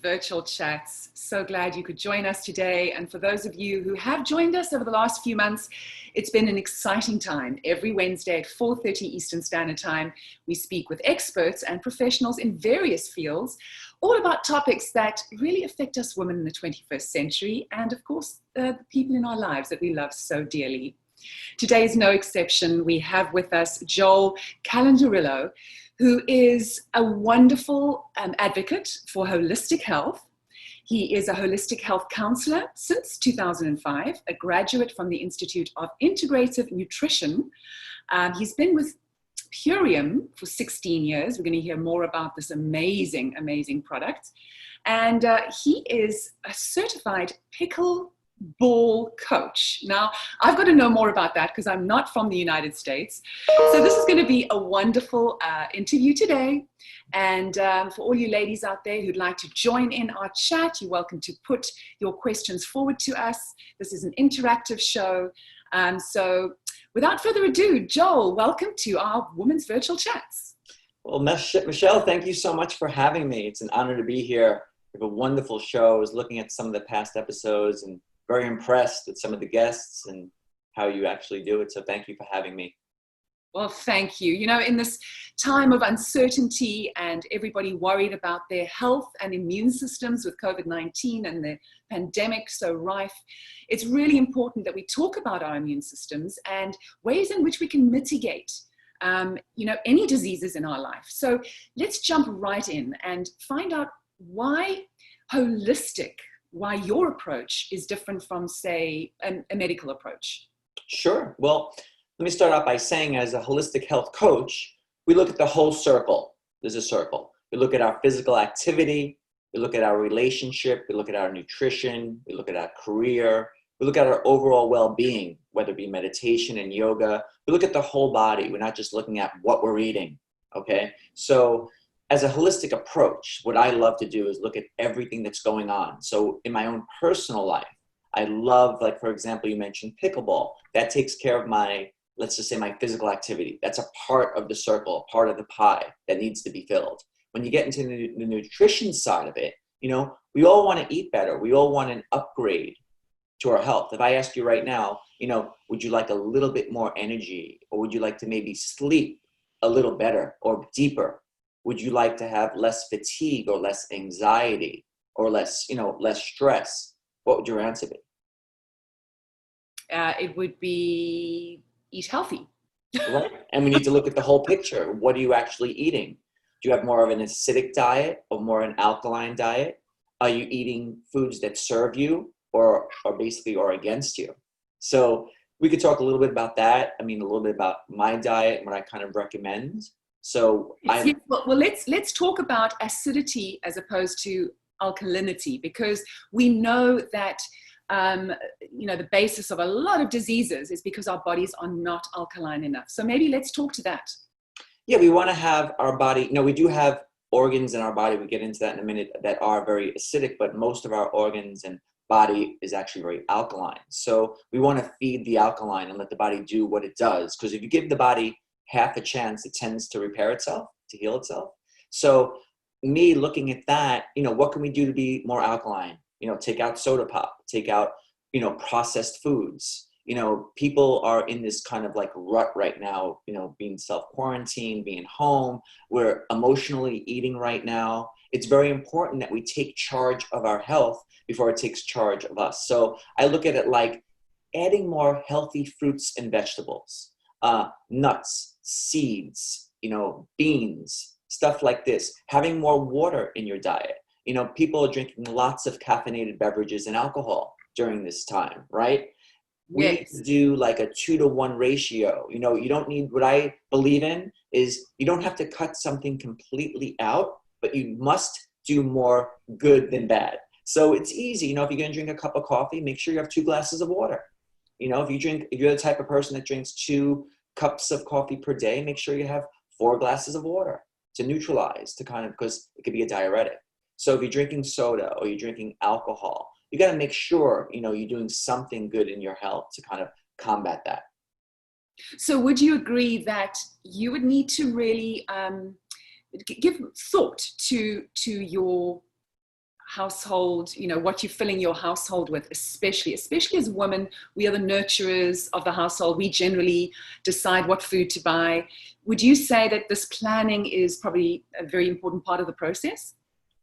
Virtual Chats. So glad you could join us today. And for those of you who have joined us over the last few months, it's been an exciting time. Every Wednesday at 4:30 Eastern Standard Time, we speak with experts and professionals in various fields, all about topics that really affect us women in the 21st century, and of course, the people in our lives that we love so dearly. Today is no exception. We have with us Joel Calendrillo, who is a wonderful advocate for holistic health. He is a holistic health counselor since 2005, a graduate from the Institute of Integrative Nutrition. He's been with Purium for 16 years. We're going to hear more about this amazing, amazing product. And he is a certified Pickleball coach. Now, I've got to know more about that because I'm not from the United States. So this is going to be a wonderful interview today. And for all you ladies out there who'd like to join in our chat, you're welcome to put your questions forward to us. This is an interactive show. So without further ado, Joel, welcome to our Women's Virtual Chats. Well, Michelle, thank you so much for having me. It's an honor to be here. We have a wonderful show. I was looking at some of the past episodes and very impressed with some of the guests and how you actually do it. So thank you for having me. Well, thank you. You know, in this time of uncertainty and everybody worried about their health and immune systems with COVID-19 and the pandemic so rife, it's really important that we talk about our immune systems and ways in which we can mitigate, any diseases in our life. So let's jump right in and find out why your approach is different from, say, a medical approach. Sure. Well, let me start out by saying, as a holistic health coach, we look at the whole circle. There's a circle. We look at our physical activity. We look at our relationship. We look at our nutrition. We look at our career. We look at our overall well-being, whether it be meditation and yoga. We look at the whole body. We're not just looking at what we're eating. Okay. So as a holistic approach, what I love to do is look at everything that's going on. So in my own personal life, I love, like, for example, you mentioned pickleball. That takes care of my, let's just say, my physical activity. That's a part of the circle, a part of the pie that needs to be filled. When you get into the nutrition side of it, we all want to eat better. We all want an upgrade to our health. If I asked you right now, would you like a little bit more energy, or would you like to maybe sleep a little better or deeper? Would you like to have less fatigue or less anxiety or less stress? What would your answer be? It would be eat healthy. Right. And we need to look at the whole picture. What are you actually eating? Do you have more of an acidic diet or more an alkaline diet? Are you eating foods that serve you or against you? So we could talk a little bit about that. A little bit about my diet and what I kind of recommend. So let's talk about acidity as opposed to alkalinity, because we know that the basis of a lot of diseases is because our bodies are not alkaline enough. So maybe let's talk to that. Yeah, we want to have our body, we do have organs in our body, we get into that in a minute, that are very acidic, but most of our organs and body is actually very alkaline. So we want to feed the alkaline and let the body do what it does, because if you give the body half a chance, it tends to repair itself, to heal itself. So me looking at that, what can we do to be more alkaline? Take out soda pop, take out, processed foods. People are in this kind of like rut right now, being self-quarantined, being home. We're emotionally eating right now. It's very important that we take charge of our health before it takes charge of us. So I look at it like adding more healthy fruits and vegetables, nuts, seeds, beans, stuff like this, having more water in your diet. People are drinking lots of caffeinated beverages and alcohol during this time, right? We Yes. need to do like a 2-to-1 ratio. You don't need, what I believe in is you don't have to cut something completely out, but you must do more good than bad. So it's easy. If you're going to drink a cup of coffee, make sure you have 2 glasses of water. If you're the type of person that drinks 2 cups of coffee per day, make sure you have 4 glasses of water to neutralize, because it could be a diuretic. So if you're drinking soda or you're drinking alcohol, you got to make sure, you're doing something good in your health to kind of combat that. So would you agree that you would need to really give thought to your household, what you're filling your household with, especially as women. We are the nurturers of the household. We generally decide what food to buy. Would you say that this planning is probably a very important part of the process?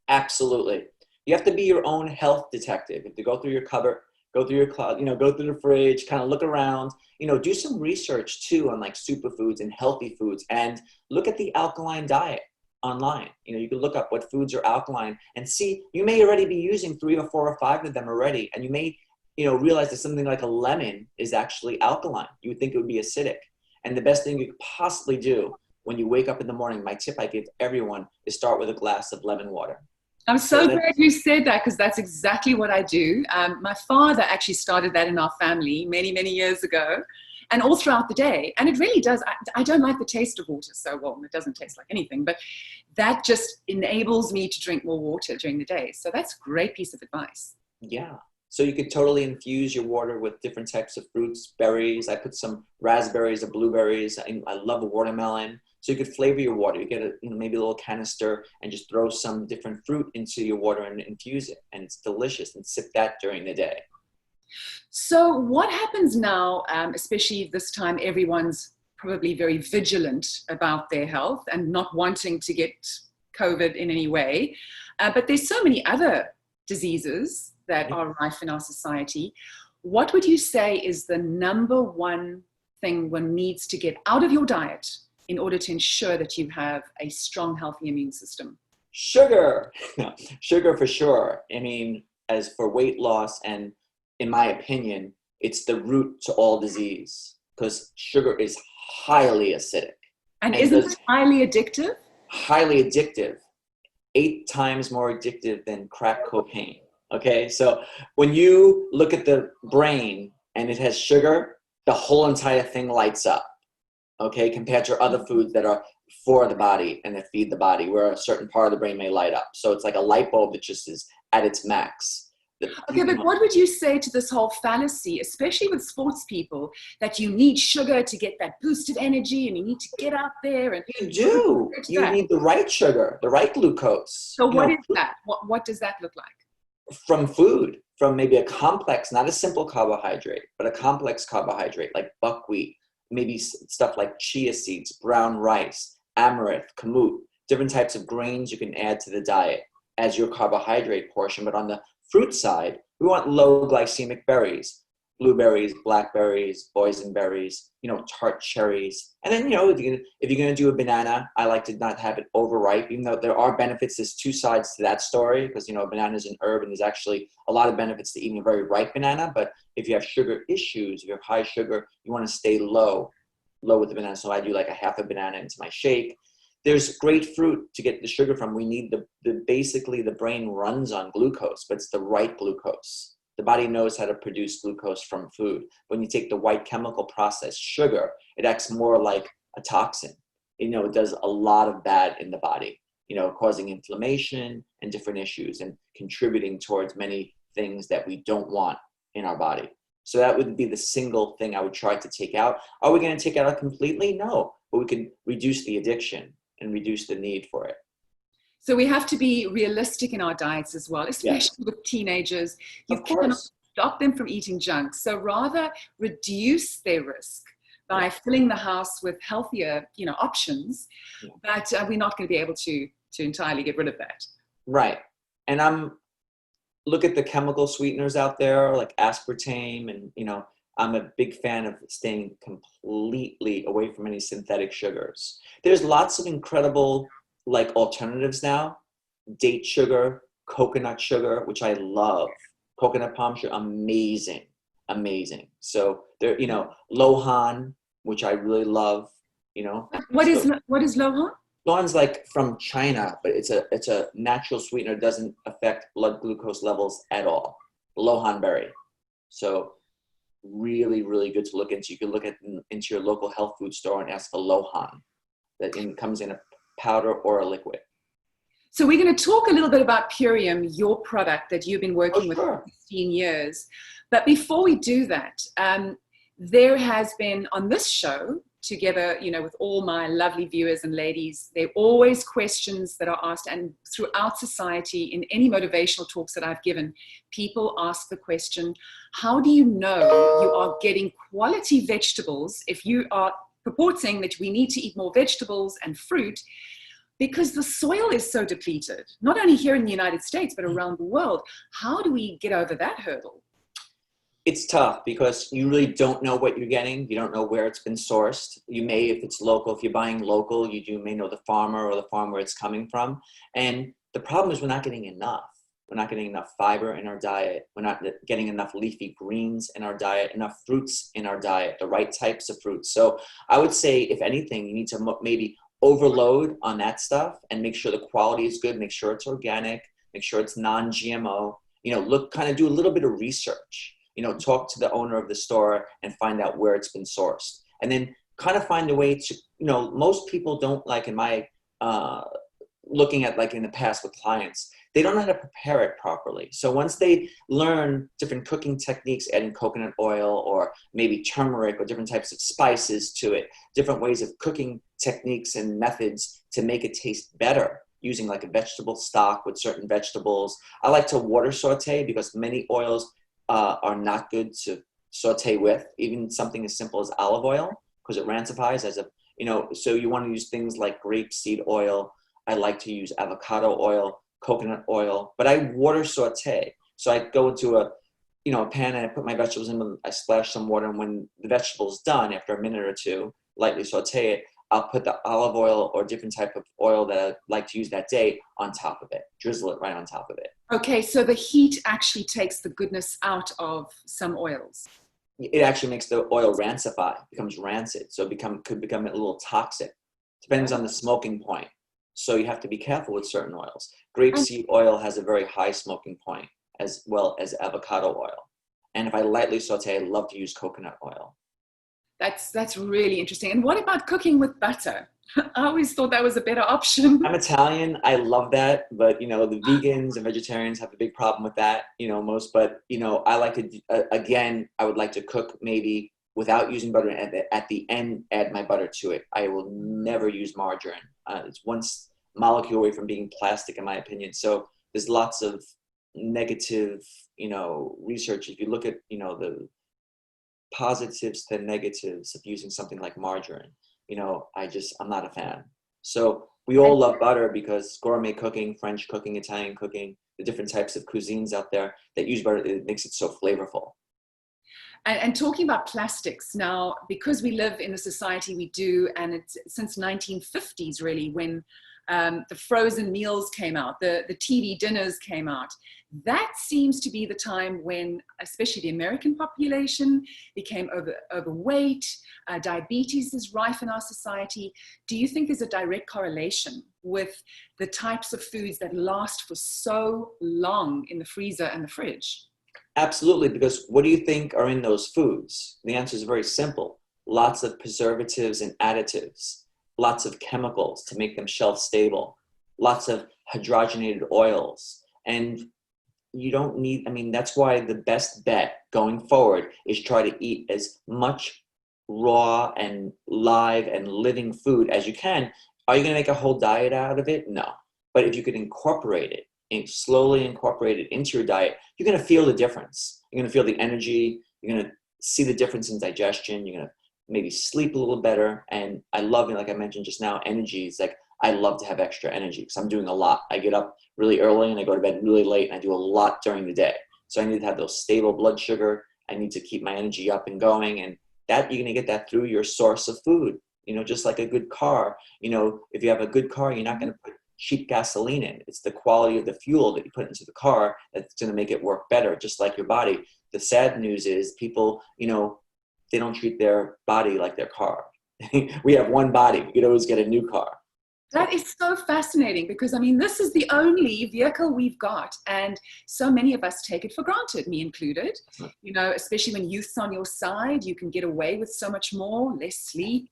Absolutely. You have to be your own health detective. You have to go through your cupboard, go through your closet, go through the fridge, kind of look around, do some research too on like superfoods and healthy foods, and look at the alkaline diet online. You can look up what foods are alkaline and see, you may already be using 3 or 4 or 5 of them already. And you may, realize that something like a lemon is actually alkaline. You would think it would be acidic. And the best thing you could possibly do when you wake up in the morning, my tip I give everyone is start with a glass of lemon water. I'm so glad you said that, because that's exactly what I do. My father actually started that in our family many, many years ago, and all throughout the day. And it really does. I don't like the taste of water so well. It doesn't taste like anything, but that just enables me to drink more water during the day. So that's a great piece of advice. Yeah. So you could totally infuse your water with different types of fruits, berries. I put some raspberries or blueberries. I love a watermelon. So you could flavor your water. You get maybe a little canister and just throw some different fruit into your water and infuse it. And it's delicious, and sip that during the day. So what happens now, especially this time, everyone's probably very vigilant about their health and not wanting to get COVID in any way. But there's so many other diseases that are rife in our society. What would you say is the number one thing one needs to get out of your diet in order to ensure that you have a strong, healthy immune system? Sugar. Sugar for sure. As for weight loss, and in my opinion, it's the root to all disease, because sugar is highly acidic. And isn't it highly addictive? Highly addictive. 8 times more addictive than crack cocaine. Okay, so when you look at the brain and it has sugar, the whole entire thing lights up. Okay, compared to other foods that are for the body and that feed the body, where a certain part of the brain may light up. So it's like a light bulb that just is at its max. Okay, but what would you say to this whole fallacy, especially with sports people, that you need sugar to get that boosted energy and you need to get out there? And you do. You need the right sugar, the right glucose. So what is that? What does that look like? From food, from maybe a complex, not a simple carbohydrate, but a complex carbohydrate like buckwheat, maybe stuff like chia seeds, brown rice, amaranth, kamut, different types of grains you can add to the diet as your carbohydrate portion. But on the fruit side, we want low glycemic berries, blueberries, blackberries, boysenberries, tart cherries. And then, if you're going to do a banana, I like to not have it overripe, even though there are benefits. There's 2 sides to that story, because, a banana is an herb and there's actually a lot of benefits to eating a very ripe banana. But if you have sugar issues, if you have high sugar, you want to stay low with the banana. So I do like a half a banana into my shake. There's great fruit to get the sugar from. We need basically the brain runs on glucose, but it's the right glucose. The body knows how to produce glucose from food. When you take the white chemical processed sugar, it acts more like a toxin. It does a lot of bad in the body, causing inflammation and different issues and contributing towards many things that we don't want in our body. So that would be the single thing I would try to take out. Are we going to take it out completely? No, but we can reduce the addiction and reduce the need for it. So we have to be realistic in our diets as well, especially with teenagers. You cannot stop them from eating junk. So rather reduce their risk by filling the house with healthier, options. But we're not going to be able to entirely get rid of that. Right. And look at the chemical sweeteners out there like aspartame, and I'm a big fan of staying completely away from any synthetic sugars. There's lots of incredible alternatives now. Date sugar, coconut sugar, which I love. Coconut palm sugar, amazing. So there, Lohan, which I really love, What is Lohan? Lohan's like from China, but it's a natural sweetener. It doesn't affect blood glucose levels at all. Lohan berry. So really, really good to look into. You can look into your local health food store and ask for Lohan. That comes in a powder or a liquid. So we're going to talk a little bit about Purium, your product that you've been working with for 15 years. But before we do that, there has been on this show together, with all my lovely viewers and ladies, there are always questions that are asked, and throughout society, in any motivational talks that I've given, people ask the question, how do you know you are getting quality vegetables if you are purporting that we need to eat more vegetables and fruit, because the soil is so depleted, not only here in the United States, but around the world? How do we get over that hurdle? It's tough because you really don't know what you're getting. You don't know where it's been sourced. You may, if it's local, if you're buying local, you may know the farmer or the farm where it's coming from. And the problem is we're not getting enough. We're not getting enough fiber in our diet. We're not getting enough leafy greens in our diet, enough fruits in our diet, the right types of fruits. So I would say, if anything, you need to maybe overload on that stuff and make sure the quality is good, make sure it's organic, make sure it's non-GMO, kind of do a little bit of research. Talk to the owner of the store and find out where it's been sourced. And then kind of find a way to, most people don't, like in my, looking at like in the past with clients, they don't know how to prepare it properly. So once they learn different cooking techniques, adding coconut oil or maybe turmeric or different types of spices to it, different ways of cooking techniques and methods to make it taste better, using like a vegetable stock with certain vegetables. I like to water saute because many oils are not good to saute with, even something as simple as olive oil, because it rancifies so you want to use things like grapeseed oil. I like to use avocado oil, coconut oil, but I water saute. So I go into a pan and I put my vegetables in, I splash some water, and when the vegetable's done, after a minute or two, lightly saute it, I'll put the olive oil or different type of oil that I like to use that day on top of it, drizzle it right on top of it. Okay, so the heat actually takes the goodness out of some oils. It actually makes the oil rancify, becomes rancid. So could become a little toxic. Depends on the smoking point. So you have to be careful with certain oils. Grapeseed oil has a very high smoking point, as well as avocado oil. And if I lightly saute, I love to use coconut oil. That's really interesting. And what about cooking with butter? I always thought that was a better option. I'm Italian. I love that. But, the vegans and vegetarians have a big problem with that, but, I like to, again, I would like to cook maybe without using butter, and at the end, add my butter to it. I will never use margarine. It's one molecule away from being plastic, in my opinion. So there's lots of negative, research. If you look at, the positives to negatives of using something like margarine, I'm not a fan. So we all love butter because gourmet cooking, French cooking, Italian cooking, the different types of cuisines out there that use butter, it makes it so flavorful. And talking about plastics now, because we live in the society we do, and it's since 1950s really, when the frozen meals came out, the TV dinners came out, that seems to be the time when, especially the American population, became overweight. Diabetes is rife in our society. Do you think there's a direct correlation with the types of foods that last for so long in the freezer and the fridge? Absolutely, because what do you think are in those foods? The answer is very simple. Lots of preservatives and additives, lots of chemicals to make them shelf stable, lots of hydrogenated oils. And you don't need, that's why the best bet going forward is try to eat as much raw and live and living food as you can. Are you going to make a whole diet out of it? No. But if you could incorporate it, and slowly incorporate it into your diet, you're going to feel the difference. You're going to feel the energy. You're going to see the difference in digestion. You're going to maybe sleep a little better. And I love it, like I mentioned just now, energy. It's like I love to have extra energy because I'm doing a lot. I get up really early and I go to bed really late, and I do a lot during the day. So I need to have those stable blood sugar. I need to keep my energy up and going. And that you're going to get that through your source of food. Just like a good car. If you have a good car, you're not going to put cheap gasoline in. It's the quality of the fuel that you put into the car that's going to make it work better, just like your body. The sad news is people, they don't treat their body like their car. We have one body. You could always get a new car. That is so fascinating because, this is the only vehicle we've got, and so many of us take it for granted, me included. Especially when youth's on your side, you can get away with so much more, less sleep,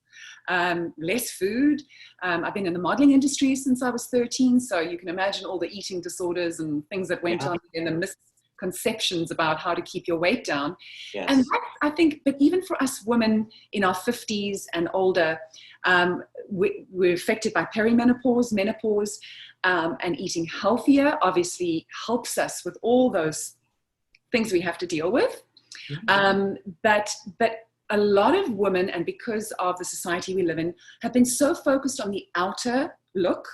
less food. I've been in the modeling industry since I was 13, so you can imagine all the eating disorders and things that went on in the midst conceptions about how to keep your weight down. Yes. And that, I think, but even for us women in our 50s and older, we're affected by perimenopause, menopause, and eating healthier obviously helps us with all those things we have to deal with. But a lot of women, and because of the society we live in, have been so focused on the outer look.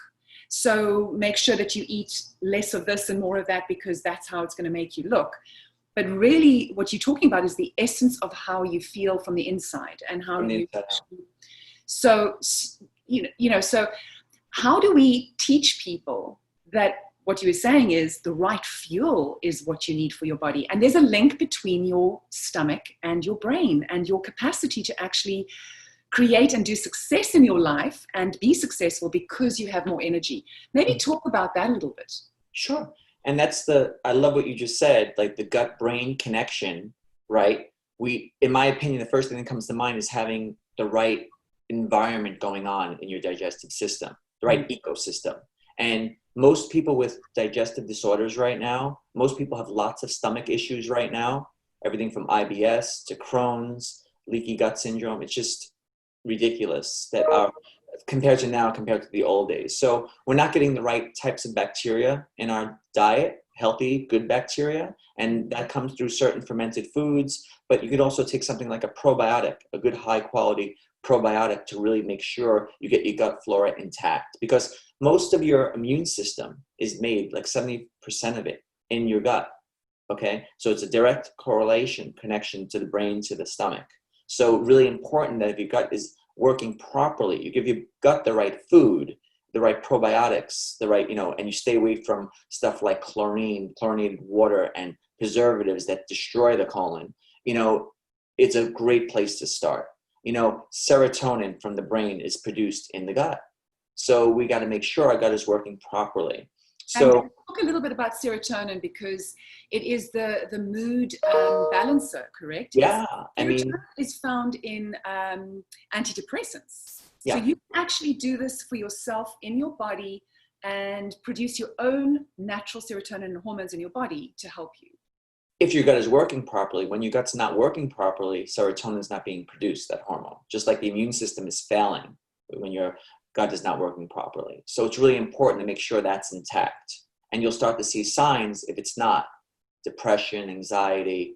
So make sure that you eat less of this and more of that because that's how it's going to make you look. But really what you're talking about is the essence of how you feel from the inside and how you. So, so how do we teach people that what you were saying is the right fuel is what you need for your body? And there's a link between your stomach and your brain and your capacity to actually create and do success in your life and be successful because you have more energy. Maybe talk about that a little bit. Sure. And I love what you just said, like the gut-brain connection, right? In my opinion, the first thing that comes to mind is having the right environment going on in your digestive system, the right ecosystem. And most people with digestive disorders right now, most people have lots of stomach issues right now, everything from IBS to Crohn's, leaky gut syndrome. It's just ridiculous that compared to the old days. So we're not getting the right types of bacteria in our diet, healthy, good bacteria, and that comes through certain fermented foods. But you could also take something like a probiotic, a good high quality probiotic, to really make sure you get your gut flora intact, because most of your immune system is made, like 70% of it, in your gut. Okay, so it's a direct connection to the brain, to the stomach. So really important that if your gut is working properly, you give your gut the right food, the right probiotics, the right, and you stay away from stuff like chlorine, chlorinated water, and preservatives that destroy the colon. It's a great place to start. Serotonin from the brain is produced in the gut. So we got to make sure our gut is working properly. So and talk a little bit about serotonin, because it is the mood balancer, correct? Yeah, Serotonin is found in antidepressants. Yeah. So you can actually do this for yourself in your body and produce your own natural serotonin and hormones in your body to help you. If your gut is working properly. When your gut's not working properly, serotonin is not being produced, that hormone. Just like the immune system is failing when your gut is not working properly. So it's really important to make sure that's intact. And you'll start to see signs if it's not. Depression, anxiety,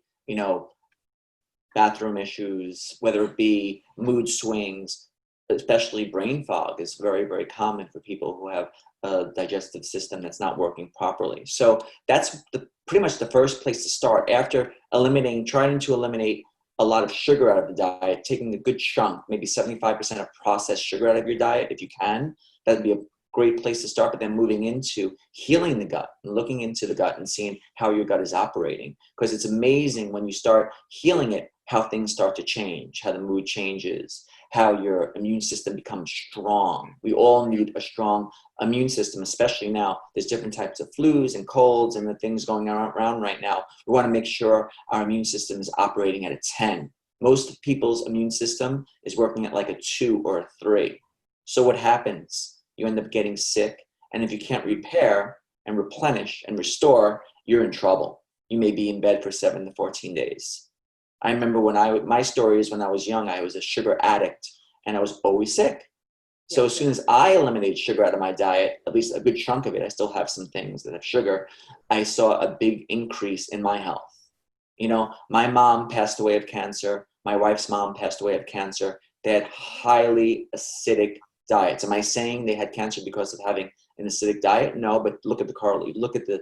bathroom issues, whether it be mood swings, especially brain fog is very, very common for people who have a digestive system that's not working properly. So that's pretty much the first place to start, after trying to eliminate a lot of sugar out of the diet, taking a good chunk, maybe 75% of processed sugar out of your diet, if you can. That'd be a great place to start, but then moving into healing the gut and looking into the gut and seeing how your gut is operating. Because it's amazing when you start healing it, how things start to change, how the mood changes, how your immune system becomes strong. We all need a strong immune system, especially now. There's different types of flus and colds and the things going around right now. We want to make sure our immune system is operating at a 10. Most people's immune system is working at like a 2 or a 3. So what happens? You end up getting sick. And if you can't repair and replenish and restore, you're in trouble. You may be in bed for 7 to 14 days. I remember my story is when I was young, I was a sugar addict and I was always sick. So as soon as I eliminated sugar out of my diet, at least a good chunk of it, I still have some things that have sugar, I saw a big increase in my health. My mom passed away of cancer. My wife's mom passed away of cancer. They had highly acidic diets. Am I saying they had cancer because of having an acidic diet? No, but look at the correlate. Look at the,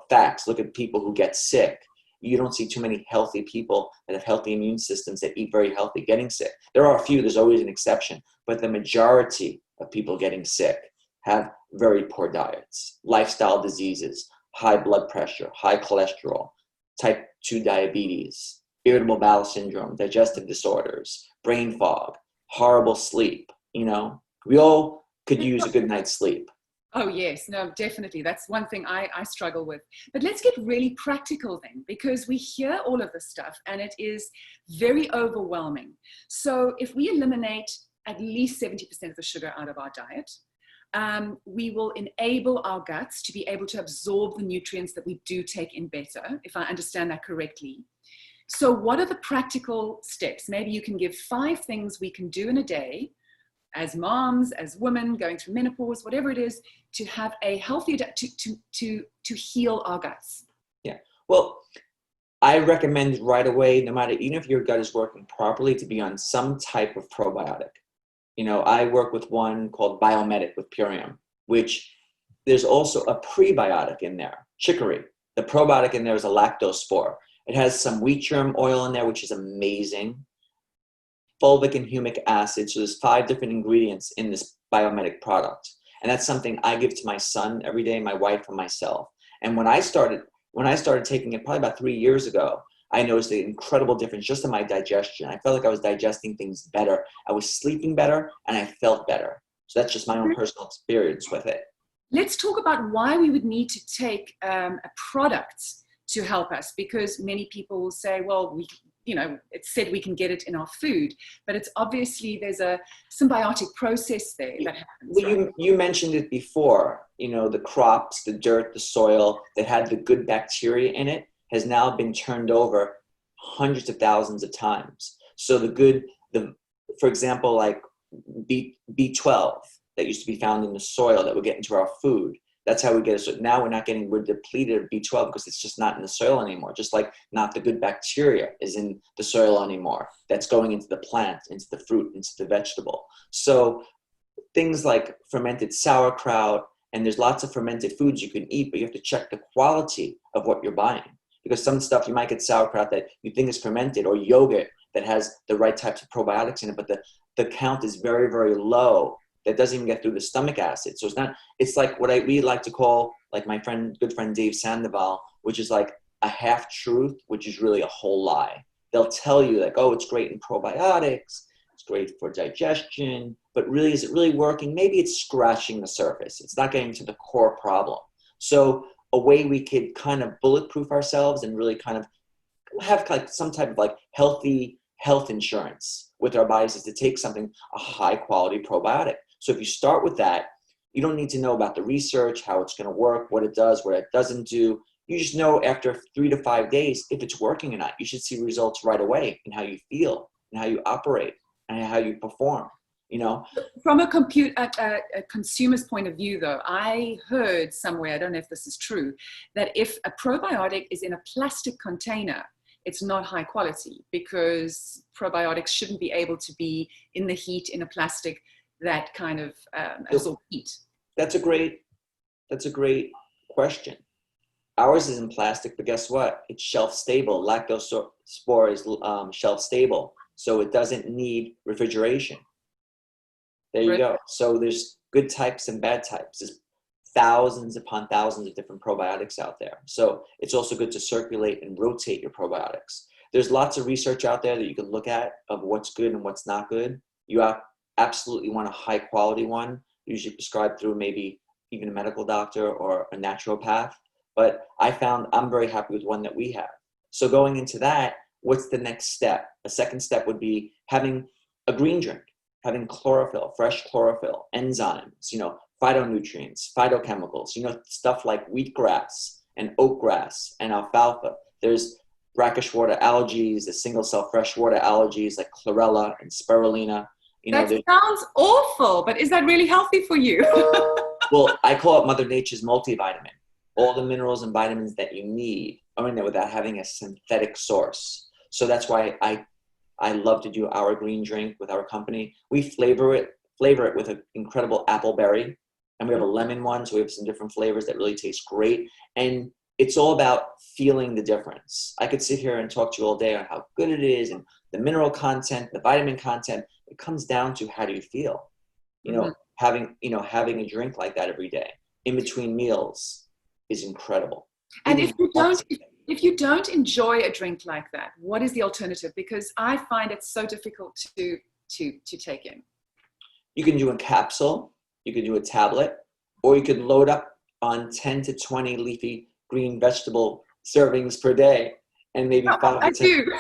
facts. Look at people who get sick. You don't see too many healthy people that have healthy immune systems that eat very healthy getting sick. There are a few, there's always an exception, but the majority of people getting sick have very poor diets, lifestyle diseases, high blood pressure, high cholesterol, type 2 diabetes, irritable bowel syndrome, digestive disorders, brain fog, horrible sleep. We all could use a good night's sleep. Oh, yes. No, definitely. That's one thing I struggle with. But let's get really practical then, because we hear all of this stuff and it is very overwhelming. So if we eliminate at least 70% of the sugar out of our diet, we will enable our guts to be able to absorb the nutrients that we do take in better, if I understand that correctly. So what are the practical steps? Maybe you can give 5 things we can do in a day as moms, as women going through menopause, whatever it is, to have a healthy, to heal our guts. Yeah. Well, I recommend right away, no matter, even if your gut is working properly, to be on some type of probiotic. You know, I work with one called Biomedic with Purium, which there's also a prebiotic in there, chicory. The probiotic in there is a lactospore. It has some wheat germ oil in there, which is amazing. Fulvic and humic acid. So there's 5 different ingredients in this Biomedic product. And that's something I give to my son every day, my wife and myself. And when I started taking it probably about 3 years ago, I noticed an incredible difference just in my digestion. I felt like I was digesting things better. I was sleeping better and I felt better. So that's just my own personal experience with it. Let's talk about why we would need to take a product to help us, because many people will say, well, it's said we can get it in our food, but it's obviously there's a symbiotic process there that happens. Well, right? you mentioned it before, the crops, the dirt, the soil that had the good bacteria in it has now been turned over hundreds of thousands of times. So for example, like B12 that used to be found in the soil that would get into our food. That's how we get it. So now we're depleted of B12 because it's just not in the soil anymore. Just like not the good bacteria is in the soil anymore. That's going into the plant, into the fruit, into the vegetable. So things like fermented sauerkraut, and there's lots of fermented foods you can eat, but you have to check the quality of what you're buying. Because some stuff you might get sauerkraut that you think is fermented, or yogurt that has the right types of probiotics in it, but the count is very, very low. That doesn't even get through the stomach acid. So it's like what we like to call, like my good friend Dave Sandoval, which is like a half truth, which is really a whole lie. They'll tell you like, oh, it's great in probiotics, it's great for digestion, but really, is it really working? Maybe it's scratching the surface. It's not getting to the core problem. So a way we could kind of bulletproof ourselves and really kind of have like some type of like healthy health insurance with our bodies is to take something, a high quality probiotic. So if you start with that, you don't need to know about the research, how it's going to work, what it does, what it doesn't do. You just know after 3 to 5 days if it's working or not. You should see results right away in how you feel and how you operate and how you perform. From a consumer's point of view, though, I heard somewhere, I don't know if this is true, that if a probiotic is in a plastic container, it's not high quality, because probiotics shouldn't be able to be in the heat in a plastic that kind of absorb heat. That's a great question. Ours is in plastic, but guess what? It's shelf stable. Lactospore is shelf stable, so it doesn't need refrigeration. There you go. So there's good types and bad types. There's thousands upon thousands of different probiotics out there. So it's also good to circulate and rotate your probiotics. There's lots of research out there that you can look at of what's good and what's not good. You absolutely want a high quality one, usually prescribed through maybe even a medical doctor or a naturopath. But I'm very happy with one that we have. So going into that, what's the next step? A second step would be having a green drink, having chlorophyll, fresh chlorophyll, enzymes, phytonutrients, phytochemicals, stuff like wheatgrass and oatgrass and alfalfa. There's brackish water algae, the single cell freshwater algae like chlorella and spirulina. That sounds awful, but is that really healthy for you? Well, I call it Mother Nature's multivitamin. All the minerals and vitamins that you need are in there without having a synthetic source. So that's why I love to do our green drink with our company. We flavor it with an incredible apple berry, and we have a lemon one, so we have some different flavors that really taste great. And it's all about feeling the difference. I could sit here and talk to you all day on how good it is and the mineral content, the vitamin content. It comes down to how do you feel? Having a drink like that every day in between meals is incredible. And if you don't enjoy a drink like that, what is the alternative? Because I find it so difficult to take in. You can do a capsule, you can do a tablet, or you could load up on 10 to 20 leafy green vegetable servings per day, and maybe 5 to 10. Do.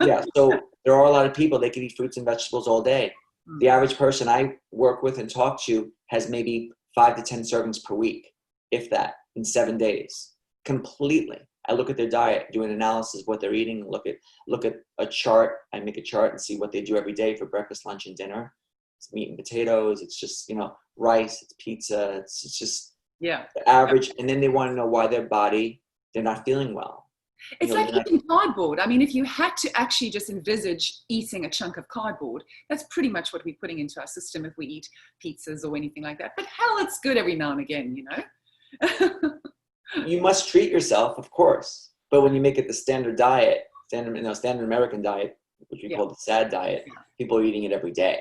Yeah, so there are a lot of people, they can eat fruits and vegetables all day. The average person I work with and talk to has maybe 5 to 10 servings per week, if that, in 7 days, completely. I look at their diet, do an analysis of what they're eating, look at a chart. I make a chart and see what they do every day for breakfast, lunch, and dinner. It's meat and potatoes. It's just, rice, it's pizza. It's just Yeah. the average. And then they want to know why their body, they're not feeling well. It's like eating cardboard. I mean, if you had to actually just envisage eating a chunk of cardboard, that's pretty much what we're putting into our system if we eat pizzas or anything like that. But hell, it's good every now and again, You must treat yourself, of course. But when you make it the standard diet, standard American diet, which we call the SAD diet, people are eating it every day.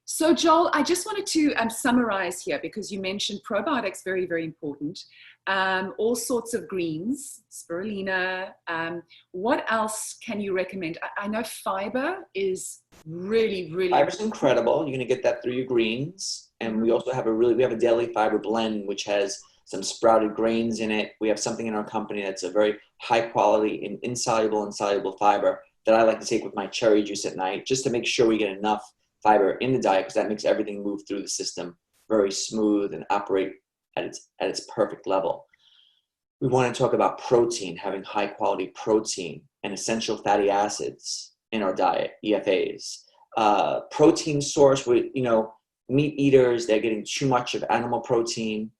So Joel, I just wanted to summarize here, because you mentioned probiotics, very, very important. All sorts of greens, spirulina. What else can you recommend? I know fiber is really, really. Fiber's incredible. You're going to get that through your greens. And we also have we have a daily fiber blend, which has some sprouted grains in it. We have something in our company that's a very high quality and insoluble and soluble fiber that I like to take with my cherry juice at night, just to make sure we get enough fiber in the diet, because that makes everything move through the system very smooth and operate at its perfect level. We want to talk about protein, having high quality protein and essential fatty acids in our diet, EFAs. Protein source, with meat eaters, they're getting too much of animal protein.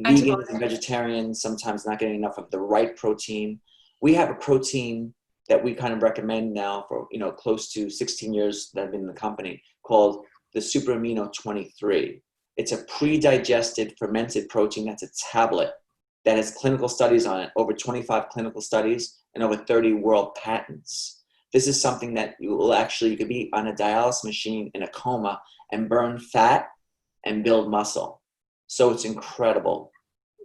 Vegans and vegetarians sometimes not getting enough of the right protein. We have a protein that we kind of recommend now for close to 16 years that I've been in the company, called the Super Amino 23. It's a pre-digested fermented protein. That's a tablet that has clinical studies on it, over 25 clinical studies and over 30 world patents. This is something that you could be on a dialysis machine in a coma and burn fat and build muscle. So it's incredible,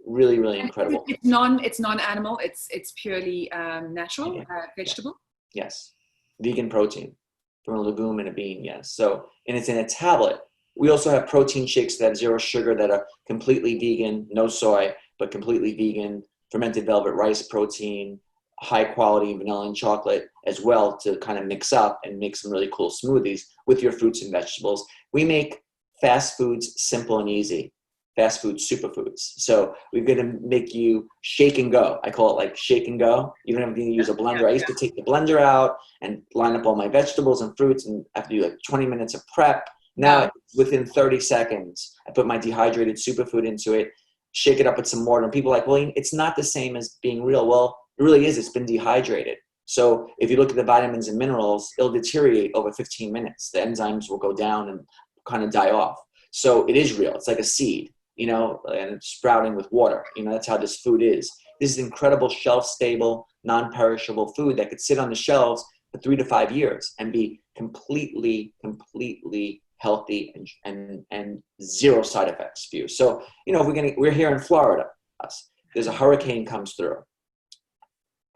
really, really incredible. It's non-animal. It's purely natural, vegetable. Yes, vegan protein from a legume and a bean. Yes. So, and it's in a tablet. We also have protein shakes that have 0 sugar, that are completely vegan, no soy, but completely vegan. Fermented velvet rice protein, high quality vanilla and chocolate as well, to kind of mix up and make some really cool smoothies with your fruits and vegetables. We make fast foods simple and easy. Fast food superfoods. So we're going to make you shake and go. I call it like shake and go. You don't have to use a blender. I used to take the blender out and line up all my vegetables and fruits, and I have to do like 20 minutes of prep. Now, within 30 seconds, I put my dehydrated superfood into it, shake it up with some water, and people are like, well, it's not the same as being real. Well, it really is. It's been dehydrated. So if you look at the vitamins and minerals, it'll deteriorate over 15 minutes. The enzymes will go down and kind of die off. So it is real. It's like a seed, and it's sprouting with water. That's how this food is. This is incredible shelf-stable, non-perishable food that could sit on the shelves for 3 to 5 years and be completely healthy and 0 side effects for you. So, we're here in Florida. There's a hurricane comes through.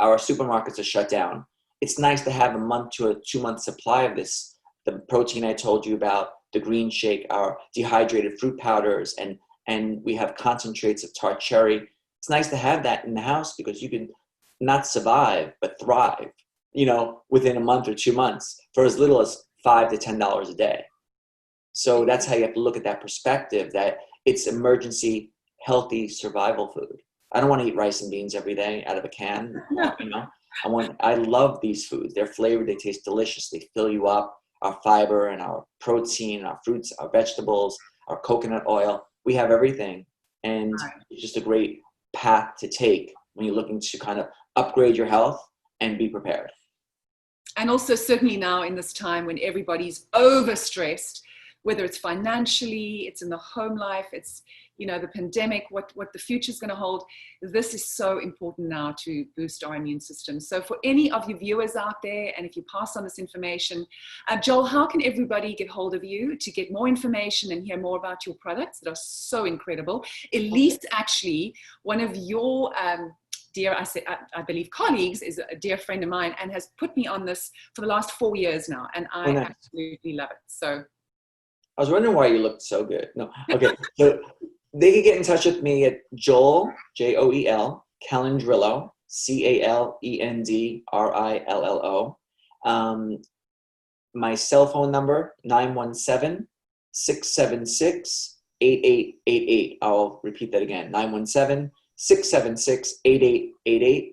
Our supermarkets are shut down. It's nice to have a month to a 2-month supply of this. The protein I told you about, the green shake, our dehydrated fruit powders, and we have concentrates of tart cherry. It's nice to have that in the house, because you can not survive, but thrive, within a month or 2 months for as little as $5 to $10 a day. So that's how you have to look at that perspective, that it's emergency, healthy survival food. I don't want to eat rice and beans every day out of a can. I love these foods. They're flavored. They taste delicious. They fill you up. Our fiber and our protein, our fruits, our vegetables, our coconut oil. We have everything. And it's just a great path to take when you're looking to kind of upgrade your health and be prepared. And also certainly now in this time when everybody's overstressed, whether it's financially, it's in the home life, it's, the pandemic, what the future is going to hold. This is so important now to boost our immune system. So for any of your viewers out there, and if you pass on this information, Joel, how can everybody get hold of you to get more information and hear more about your products that are so incredible? Elise, actually, one of your dear, I believe colleagues, is a dear friend of mine and has put me on this for the last 4 years now. And I absolutely love it. So I was wondering why you looked so good. No, okay. So they can get in touch with me at Joel, Joel, Calendrillo, Calendrillo. My cell phone number, 917-676-8255. 917-676-8888. I'll repeat that again, 917-676-8888.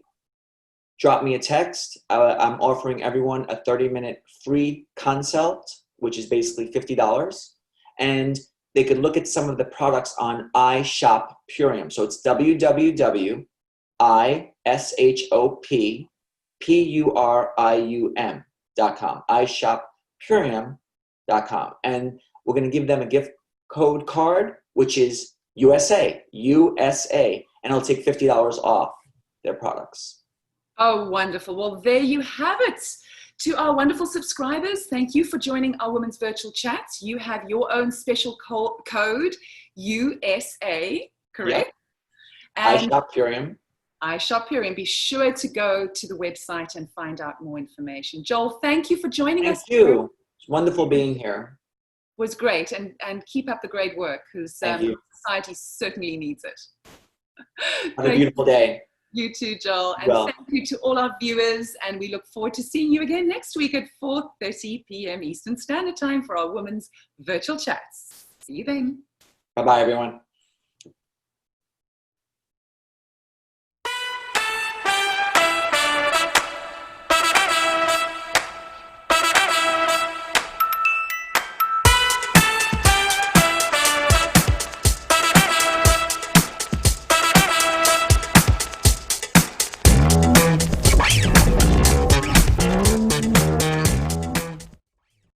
Drop me a text. I'm offering everyone a 30-minute free consult, which is basically $50. And they could look at some of the products on iShop Purium. So it's www.ishop.com, ishop.purium.com. And we're going to give them a gift code card, which is USA, and it'll take $50 off their products. Oh, wonderful. Well, there you have it. To our wonderful subscribers, thank you for joining our Women's Virtual Chats. You have your own special code, USA, correct? Yep. And iShop Purium. iShop Purium. Be sure to go to the website and find out more information. Joel, thank you for joining us. Thank you. It's wonderful being here. It was great. And keep up the great work, because society certainly needs it. Have a beautiful day. You too, Joel. And thank you to all our viewers. And we look forward to seeing you again next week at 4:30 p.m. Eastern Standard Time for our Women's Virtual Chats. See you then. Bye-bye, everyone.